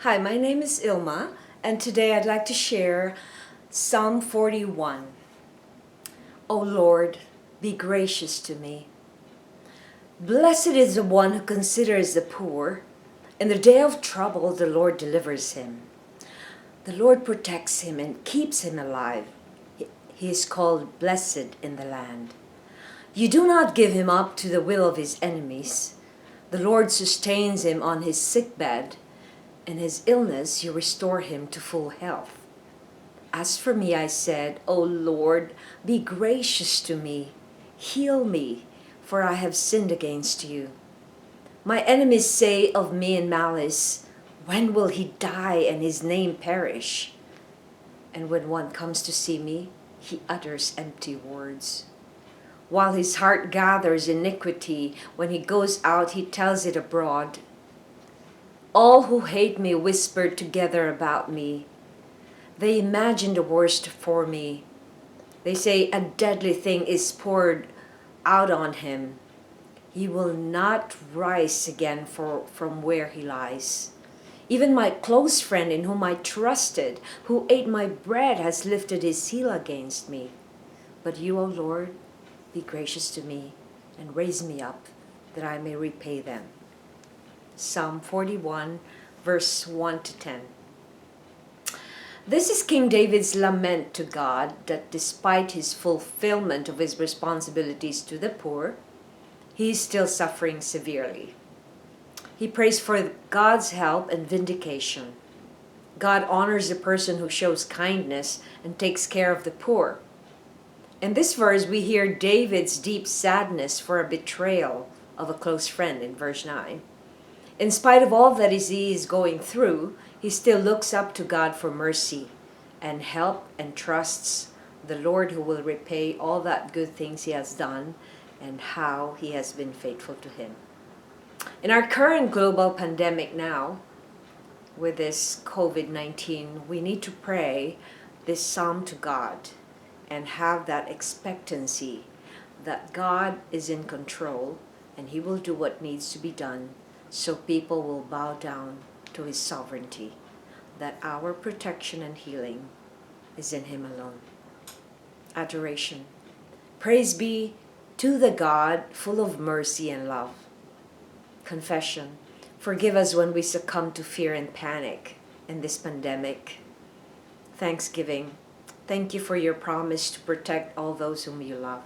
Hi, my name is Ilma, and today I'd like to share Psalm 41. O Lord, be gracious to me. Blessed is the one who considers the poor. In the day of trouble, the Lord delivers him. The Lord protects him and keeps him alive. He is called blessed in the land. You do not give him up to the will of his enemies. The Lord sustains him on his sickbed. In his illness, you restore him to full health. As for me, I said, O Lord, be gracious to me. Heal me, for I have sinned against you. My enemies say of me in malice, when will he die and his name perish? And when one comes to see me, he utters empty words. While his heart gathers iniquity, when he goes out, he tells it abroad. All who hate me whisper together about me. They imagine the worst for me. They say a deadly thing is poured out on him. He will not rise again from where he lies. Even my close friend in whom I trusted, who ate my bread, has lifted his heel against me. But you, O Lord, be gracious to me and raise me up that I may repay them. Psalm 41, verse 1 to 10. This is King David's lament to God that despite his fulfillment of his responsibilities to the poor, he is still suffering severely. He prays for God's help and vindication. God honors the person who shows kindness and takes care of the poor. In this verse, we hear David's deep sadness for a betrayal of a close friend in verse 9. In spite of all that he is going through, he still looks up to God for mercy and help and trusts the Lord who will repay all that good things he has done and how he has been faithful to him. In our current global pandemic now, with this COVID-19, we need to pray this psalm to God and have that expectancy that God is in control and he will do what needs to be done, so people will bow down to his sovereignty, that our protection and healing is in him alone. Adoration. Praise be to the God full of mercy and love. Confession. Forgive us when we succumb to fear and panic in this pandemic. Thanksgiving. Thank you for your promise to protect all those whom you love.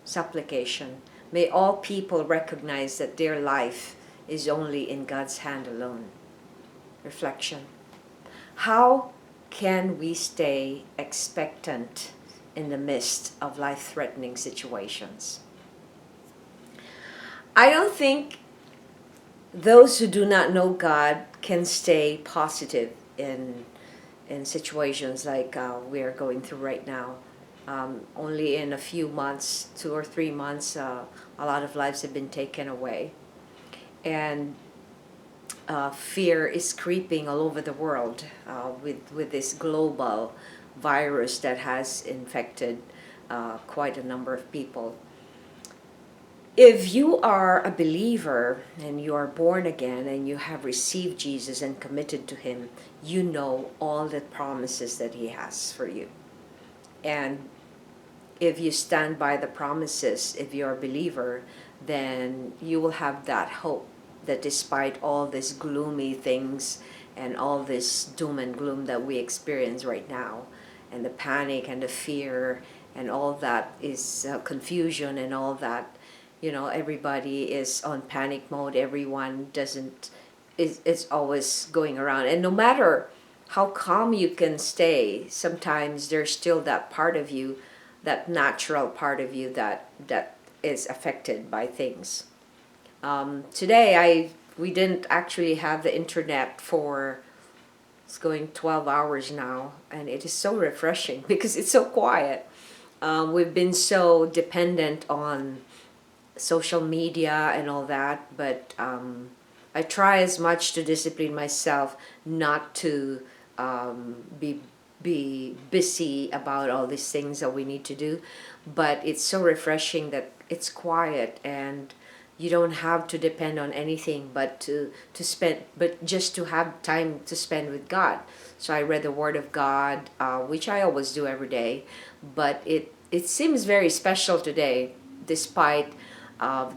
Supplication. May all people recognize that their life is only in God's hand alone. Reflection. How can we stay expectant in the midst of life-threatening situations? I don't think those who do not know God can stay positive in situations like we are going through right now. Only in a few months, 2 or 3 months, a lot of lives have been taken away. And fear is creeping all over the world with this global virus that has infected quite a number of people. If you are a believer and you are born again and you have received Jesus and committed to him, you know all the promises that he has for you. And if you stand by the promises, if you're a believer, then you will have that hope that despite all these gloomy things and all this doom and gloom that we experience right now, and the panic and the fear and all that is confusion and all that, everybody is on panic mode. Everyone it's always going around. And no matter how calm you can stay, sometimes there's still that part of you, that natural part of you that is affected by things. Today we didn't actually have the internet for, it's going 12 hours now, and it is so refreshing because it's so quiet. We've been so dependent on social media and all that, but I try as much to discipline myself not to be busy about all these things that we need to do. But it's so refreshing that it's quiet and You don't have to depend on anything but but just to have time to spend with God. So I read the Word of God, which I always do every day, but it seems very special today, despite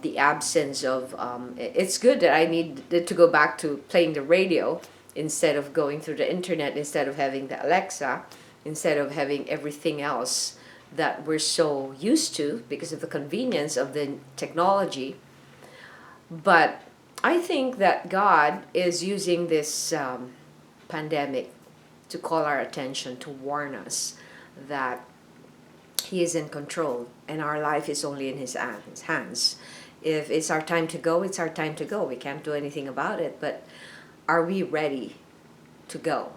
the absence of. It's good that I need to go back to playing the radio instead of going through the internet, instead of having the Alexa, instead of having everything else that we're so used to because of the convenience of the technology. But I think that God is using this pandemic to call our attention, to warn us that He is in control and our life is only in His hands. If it's our time to go, it's our time to go. We can't do anything about it. But are we ready to go?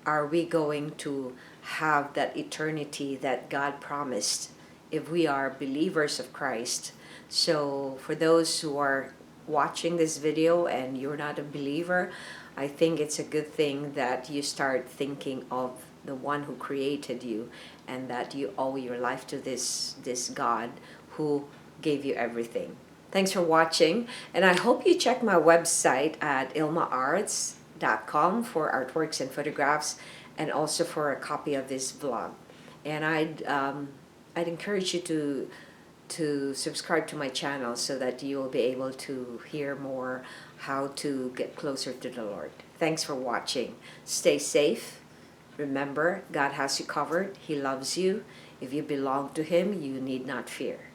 Are we going to have that eternity that God promised if we are believers of Christ? So for those who are watching this video and you're not a believer, I think it's a good thing that you start thinking of the one who created you, and that you owe your life to this God who gave you everything. Thanks for watching, and I hope you check my website at ilma'S.com for artworks and photographs, and also for a copy of this vlog. And I'd encourage you to subscribe to my channel so that you will be able to hear more how to get closer to the Lord. Thanks for watching. Stay safe. Remember, God has you covered. He loves you. If you belong to Him, you need not fear.